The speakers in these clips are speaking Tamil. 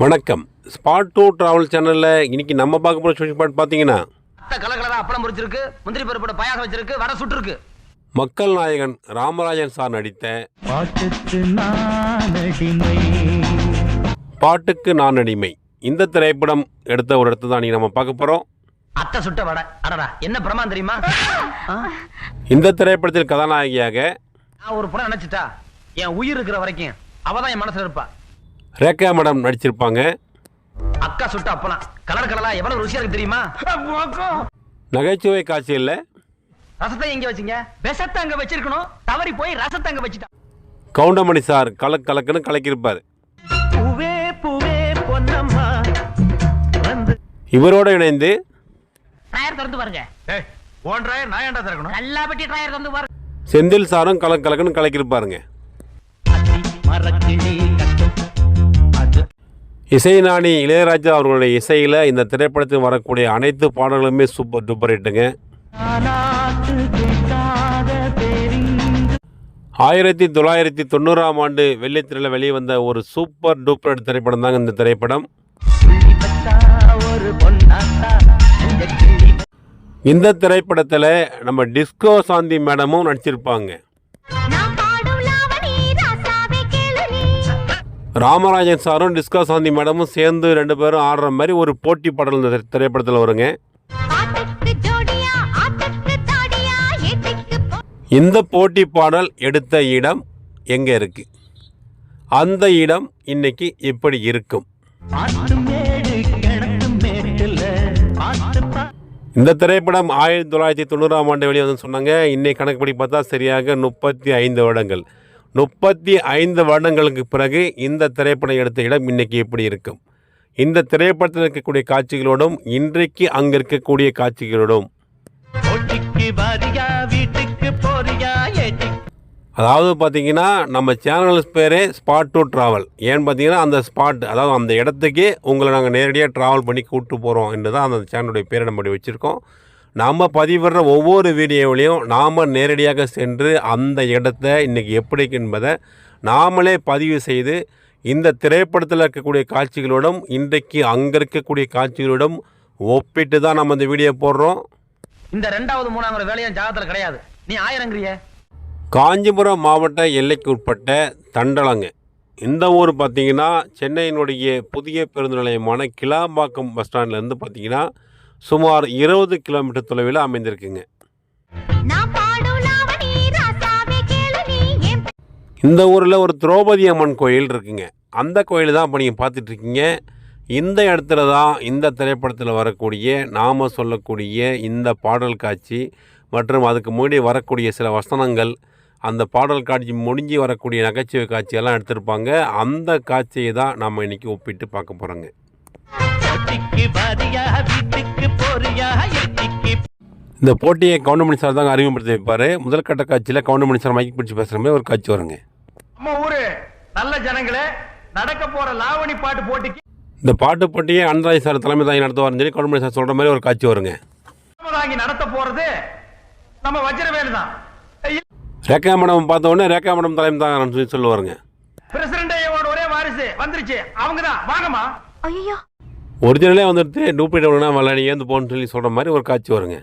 வணக்கம். ஸ்பாட் டூ டிராவல் சேனலில் இன்னைக்கு நம்ம பார்க்க போகிற ஸ்பெஷல் ஸ்பாட் பார்த்தீங்கன்னா கலர் அப்பளம் பொரிச்சிருக்கு, முந்திரி பருப்போட பாயாசம் வச்சிருக்கு, வடை சுட்டுருக்கு. மக்கள் நாயகன் ராமராஜன் சார் நடித்த பாட்டுக்கு நான் அடிமை இந்த திரைப்படம் எடுத்த ஒரு இடத்து தான் நம்ம பார்க்க போகிறோம். அத்தை சுட்ட வடை, அடடா என்ன பிரமாதம் தெரியுமா? இந்த திரைப்படத்தில் கதாநாயகியாக நான் ஒரு படம் நினைச்சிட்டா என் உயிர் இருக்கிற வரைக்கும் அவதான் என் மனசுல இருப்பா. ரேகா மேடம் நடிச்சிருப்பாங்க. அக்கா சுட்ட அப்பளம் கலரா எவ்வளவு ருசியா இருக்கு தெரியுமா? நகைச்சுவை காட்சியில் ரசத்தை எங்க வச்சீங்க? விஷத்தை அங்க வச்சிருக்கணும், தவறி போய் ரசத்தை அங்க வச்சுட்டா. கவுண்டமணி சார் கலக்குன்னு கலக்கியிருப்பார். இவரோட இணைந்து டயர் திறந்து பாருங்க. ஓன் டயர் நான் ஏன்டா திறக்கணும்? நல்லா பட்டி டயர் திறந்து பாருங்க. செந்தில் சாரும் கலக்குன்னு கலக்கியிருப்பாருங்க. இசைஞானி இளையராஜா அவர்களுடைய இசையில் இந்த திரைப்படத்தில் வரக்கூடிய அனைத்து பாடல்களுமே சூப்பர் டூப்பர் ஹிட்டுங்க. 1990ஆம் ஆண்டு வெள்ளித்திரையில் வெளிவந்த ஒரு சூப்பர் டூப்பர் திரைப்படம் தாங்க இந்த திரைப்படம். இந்த திரைப்படத்தில் நம்ம டிஸ்கோ சாந்தி மேடமும் நடிச்சிருப்பாங்க. ராமராஜன் சாரும் டிஸ்கோ சாந்தி மேடமும் சேர்ந்து ரெண்டு பேரும் ஆடுற மாதிரி ஒரு போட்டி பாடல் இந்த திரைப்படத்தில் வருங்க. இந்த போட்டி பாடல் எடுத்த இடம் எங்கே இருக்கு, அந்த இடம் இன்னைக்கு எப்படி இருக்கும்? இந்த திரைப்படம் 1990ஆம் ஆண்டு வெளிவந்து சொன்னாங்க. இன்னைக்கு கணக்குப்படி பார்த்தா சரியாக 35 வருடங்கள். 35 வருடங்களுக்கு பிறகு இந்த திரைப்படம் எடுத்த இடம் இன்னைக்கு எப்படி இருக்கும்? இந்த திரைப்படத்தில் இருக்கக்கூடிய காட்சிகளோடும் இன்றைக்கு அங்கே இருக்கக்கூடிய காட்சிகளோடும், அதாவது பார்த்தீங்கன்னா நம்ம சேனல் பேரே ஸ்பாட் டூ ட்ராவல். ஏன்னு பார்த்தீங்கன்னா அந்த ஸ்பாட், அதாவது அந்த இடத்துக்கே உங்களை நாங்கள் நேரடியாக ட்ராவல் பண்ணி கூப்பிட்டு போகிறோம் என்று தான் அந்த சேனலுடைய பேரை நம்ம வச்சுருக்கோம். நாம் பதிவிடுற ஒவ்வொரு வீடியோவிலையும் நாம் நேரடியாக சென்று அந்த இடத்த இன்றைக்கி எப்படி என்பதை நாமளே பதிவு செய்து இந்த திரைப்படத்தில் இருக்கக்கூடிய காட்சிகளோடும் இன்றைக்கு அங்கே இருக்கக்கூடிய காட்சிகளோடும் ஒப்பிட்டு தான் நம்ம இந்த வீடியோ போடுறோம். இந்த 2வது 3வது வேலையும் ஜாதகத்தில் கிடையாது. நீ ஆயிரங்கிறிய. காஞ்சிபுரம் மாவட்ட எல்லைக்கு உட்பட்ட தண்டலங்க இந்த ஊர் பார்த்திங்கன்னா சென்னையினுடைய புதிய பேருந்து நிலையமான கிளாம்பாக்கம் பஸ் ஸ்டாண்ட்லேருந்து பார்த்திங்கன்னா சுமார் 20 கிலோமீட்டர் தொலைவில் அமைந்திருக்குங்க. இந்த ஊரில் ஒரு திரௌபதி அம்மன் கோயில் இருக்குங்க. அந்த கோயில் தான் இப்போ நீங்கள் பார்த்துட்ருக்கீங்க. இந்த இடத்துல தான் இந்த திரைப்படத்தில் வரக்கூடிய நாம் சொல்லக்கூடிய இந்த பாடல் காட்சி மற்றும் அதுக்கு முன்னாடி வரக்கூடிய சில வசனங்கள், அந்த பாடல் காட்சி முடிஞ்சு வரக்கூடிய நகைச்சுவை காட்சியெல்லாம் எடுத்திருப்பாங்க. அந்த காட்சியை தான் நம்ம இன்றைக்கி ஒப்பிட்டு பார்க்க போகிறோங்க. இந்த போட்டியை கவுண்டமணி சார் தாங்க அறிமுகப்படுத்தி வைப்பார். முதல் கட்ட காட்சியில் கவுண்டமணி சார் மைக் பிடிச்சி பேசுகிற மாதிரி ஒரு காட்சி வருங்க. நம்ம ஊரு நல்ல ஜனங்களே, நடக்க போற லாவணி பாட்டு போட்டிக்கு இந்த பாட்டு போட்டியை அனந்தராஜ் சார் தலைமை தாங்கி நடத்துவார்னு சொல்லி கவுண்டமணி சார் சொல்கிற மாதிரி ஒரு காட்சி வருங்க. நடத்த போறது நம்ம வஜ்ரவேலு தான். ரேகா மேடம் பார்த்த உடனே ரேகா மேடம் தலைமை தாங்கன்னு சொல்லி சொல்லுவாருங்க. பிரசிடண்ட் ஒரே வாரிசு வந்துருச்சு, அவங்க தான் வாங்கம்மா. ஐயோ ஒரிஜினலே வந்துட்டு டூப்ளிகேட் வளனி ஏந்து போன்னு சொல்லி சொல்கிற மாதிரி ஒரு காட்சி வருங்க.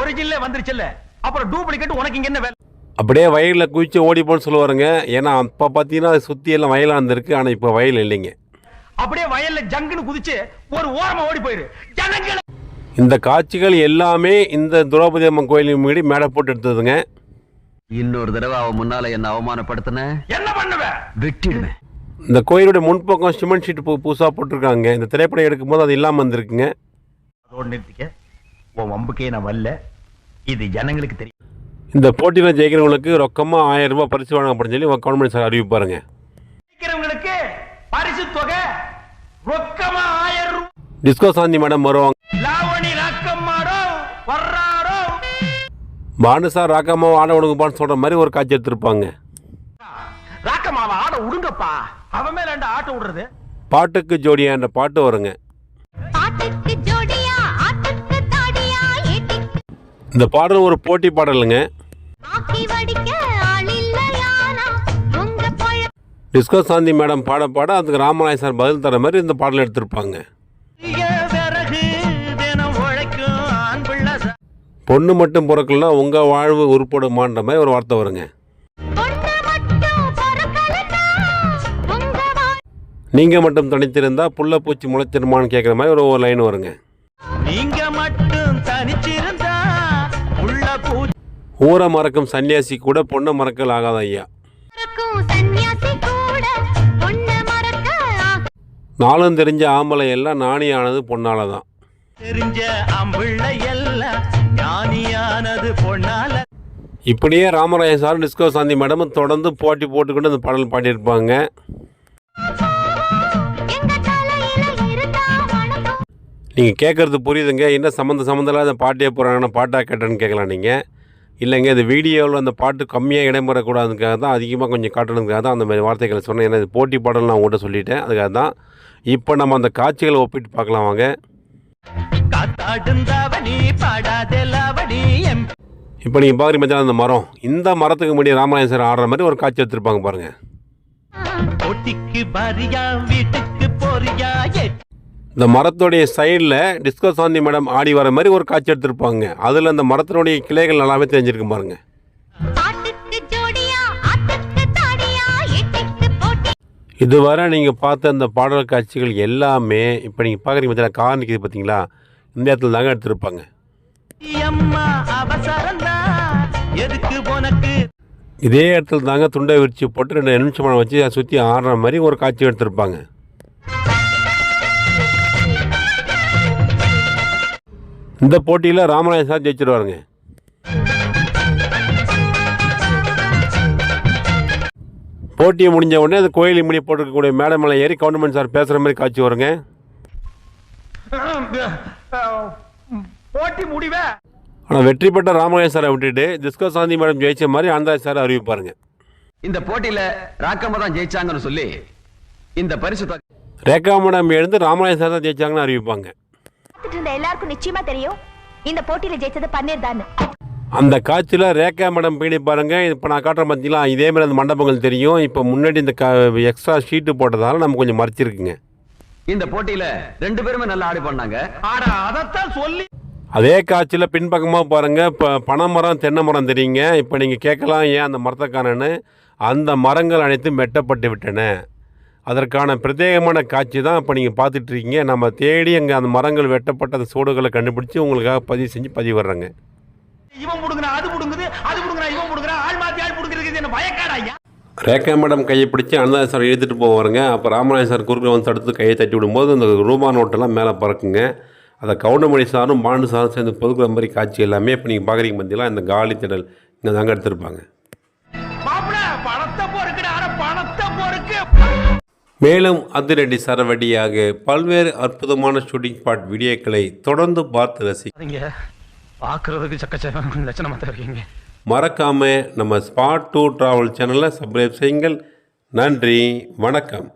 ஒரிஜினலே வந்துருச்சுல்ல, அப்புறம் டூப்ளிகேட் உனக்கு இங்கே என்ன வேலை? அப்படியே வயலில் குதிச்சு ஓடி போன்னு சொல்லுவாருங்க. ஏன்னா அப்போ பார்த்தீங்கன்னா சுற்றி எல்லாம் வயலாக இருந்திருக்கு, ஆனால் இப்போ வயல் இல்லைங்க. அப்படியே வயல்ல ஜங்குன்னு குதிச்சு ஒரு ஓரமா ஓடி போயிரு ஜனங்கள. இந்த காட்சிகள் எல்லாமே இந்த திரௌபதி அம்மன் கோயிலின் மீறி மேடை போட்டு எடுத்ததுங்க. இன்னொரு தடவை அவன் முன்னால என்ன அவமானப்படுத்தின என்ன பண்ணுவேன்? வெட்டிடுவேன். இந்த கோயிலுடைய முன்பக்கம் சிமெண்ட் ஷீட் புதுசாக போட்டிருக்காங்க. இந்த திரைப்படம் எடுக்கும்போது அது இல்லாமல் வந்திருக்குங்க. அதோடு நிறுத்திக்க, உன் வம்புக்கே நான் வரல, இது ஜனங்களுக்கு தெரியும். இந்த போட்டியில் ஜெயிக்கிறவங்களுக்கு ரொக்கமாக 1000 ரூபாய் பரிசு வழங்கப்படும் சொல்லி கவர்மெண்ட் சார் அறிவிப்பாருங்க. ஜெயிக்கிறவங்களுக்கு பரிசு தொகை ரொக்கமா 1000 ரூபாய். டிஸ்கோ சாந்தி மேடம் வருவாங்க. லாவணி ராக்கம்மாடோ வர்றாரோ, பானு சார் ராக்கம்மாவை ஆட விடுங்கப்பான்னு சொல்கிற மாதிரி ஒரு காட்சி எடுத்திருப்பாங்க. ராக்கம்மாவை ஆட விடுங்கப்பா, அவன் மேல ஆட்ட விடுறது. பாட்டுக்கு ஜோடியா என்ற பாட்டு வருங்க. இந்த பாடல் ஒரு போட்டி பாடலுங்க. டிஸ்கோ சாந்தி மேடம் பாட பாட அதுக்கு ராமராயன் சார் பதில் தர மாதிரி இந்த பாடல் எடுத்திருப்பாங்க. பொண்ணு மட்டும் பிறக்கலனா உங்கள் வாழ்வு உருப்படுமான்ற மாதிரி ஒரு வார்த்தை வருங்க. நீங்கள் மட்டும் தனித்திருந்தா புள்ள பூச்சி முளைத்திருமான்னு கேட்குற மாதிரி ஒரு லைன் வருங்க. ஊரை மறக்கும் சன்னியாசி கூட பொண்ணை மறக்கல் ஆகாத ஐயா. நாளும் தெரிஞ்ச ஆம்பளை எல்லாம் ஞானியானது பொண்ணால தான். இப்படியே ராமராயன் சார் டிஸ்கோ சாந்தி மேடம் தொடர்ந்து போட்டி போட்டுக்கிட்டு அந்த பாடல் பாடியிருப்பாங்க. நீங்கள் கேட்குறது புரியுதுங்க. என்ன சம்மந்தம் இல்லாத பாட்டியே போகிறாங்கன்னா பாட்டாக கேட்டேன்னு கேட்கலாம் நீங்கள். இல்லைங்க இது வீடியோவில் அந்த பாட்டு கம்மியாக இடம்பெறக்கூடாதுக்காக தான் அதிகமாக கொஞ்சம் காட்டணுக்காக தான் அந்த மாதிரி வார்த்தைகளை சொன்னேன். ஏன்னா இது போட்டி பாடல் நான் உங்கள்கிட்ட சொல்லிட்டேன். அதுக்காக தான். இப்போ நம்ம அந்த காட்சிகளை ஒப்பிட்டு பார்க்கலாம் வாங்க. இப்போ நீங்கள் பார்க்குறீங்க பார்த்தீங்கன்னா அந்த மரம், இந்த மரத்துக்கு முன்னாடி ராமராயன் சார் ஆடுற மாதிரி ஒரு காட்சி எடுத்துருப்பாங்க பாருங்கள். இந்த மரத்துடைய சைடில் டிஸ்கோ சாந்தி மேடம் ஆடி வர மாதிரி ஒரு காட்சி எடுத்திருப்பாங்க. அதில் அந்த மரத்தினுடைய கிளைகள் நல்லாவே தெரிஞ்சிருக்கு பாருங்க. இதுவரை நீங்கள் பார்த்த அந்த பாடல் காட்சிகள் எல்லாமே இப்போ நீங்கள் பார்க்குறீங்க பார்த்தீங்கன்னா கார் நிற்கிது பார்த்தீங்களா, இந்த இடத்துல தாங்க எடுத்திருப்பாங்க. இதே இடத்துல தாங்க துண்டை விரிச்சு போட்டு 2 நிமிஷம் வச்சு சுற்றி ஆடுற மாதிரி ஒரு காட்சி எடுத்திருப்பாங்க. இந்த போட்டியில் ராமராயன் சார் ஜெயிச்சிருவாருங்க. போட்டியை முடிஞ்ச உடனே அந்த கோயில் மணி போட்டிருக்கக்கூடிய மேடை மேலே ஏறி கவுண்டமணி சார் பேசுகிற மாதிரி காட்சி வருங்க. போட்டி முடிவே. ஆனால் வெற்றி பெற்ற ராமராயன் சாரை விட்டுட்டு டிஸ்கோ சாந்தி மேடம் ஜெயிச்ச மாதிரி ஆனந்தராஜ் சார் அறிவிப்பாருங்க. இந்த போட்டியில் ராக்கம்மா தான் ஜெயிச்சாங்கன்னு சொல்லி இந்த பரிசு ரேகா மேடம் எழுந்து ராமராயன் சார் தான் ஜெயிச்சாங்கன்னு அறிவிப்பாங்க. எல்லாருக்கும் நிச்சயமா தெரியும் இந்த போட்டியில ஜெயிச்சது பன்னீர் தான். அந்த காட்சியில் ரேகா மேடம் பீடி பாருங்க. இப்போ நான் காட்டுற பார்த்தீங்களா, இதே மாதிரி அந்த மண்டபங்கள் தெரியும். இப்போ முன்னாடி இந்த எக்ஸ்ட்ரா ஷீட்டு போட்டதால நம்ம கொஞ்சம் மறைச்சிருக்குங்க. இந்த போட்டியில 2 பேருமே நல்லா ஆடி பண்ணாங்க. அதத்தான் சொல்லி அதே காட்சியில் பின்பக்கமாக பாருங்க, இப்போ பனைமரம் தென்னை மரம் தெரியுங்க. இப்போ நீங்கள் கேட்கலாம் ஏன் அந்த மரத்தைக்கானன்னு. அந்த மரங்கள் அனைத்தும் வெட்டப்பட்டு விட்டன. அதற்கான பிரத்யேகமான காட்சி தான் இப்போ நீங்கள் பார்த்துட்ருக்கீங்க. நம்ம தேடி அங்கே அந்த மரங்கள் வெட்டப்பட்ட அந்த சோடுகளை கண்டுபிடிச்சி உங்களுக்காக பதிவு வர்றேங்க. இவன் முடுங்கனா அது முடுங்குது, அது முடுங்கனா இவன் முடுங்கனா, ஆள் மாத்தி ஆள் முடுங்குறது என்ன பயக்காடா ஐயா. ரேகா மேடம் கையை பிடிச்சி ஆனந்தராஜ் சார் இழுத்துட்டு போவாருங்க. அப்போ ராமராயன் சார் குறுக்கில் வந்து தடுத்து கையை தட்டி விடும்போது அந்த ரூபா நோட்டெல்லாம் மேலே பறக்குங்க. அதை கவுண்டமணி சாரும் பாண்டு சாரும் சேர்ந்து பொதுக்குற மாதிரி காட்சி எல்லாமே இப்போ நீங்கள் பார்க்குறீங்க பார்த்தீங்களா, இந்த காலி திடல் இங்கே தாங்க எடுத்திருப்பாங்க. மேலும் அதிரடி சரவடியாக பல்வேறு அற்புதமான ஷூட்டிங் ஸ்பாட் வீடியோக்களை தொடர்ந்து பார்த்து ரசிங்க. பார்க்குறதுக்கு சக்கச்சக்க லட்சணமாக தான் இருக்கீங்க. மறக்காம நம்ம ஸ்பாட் டூ டிராவல் சேனலை சப்ஸ்கிரைப் செய்யுங்கள். நன்றி, வணக்கம்.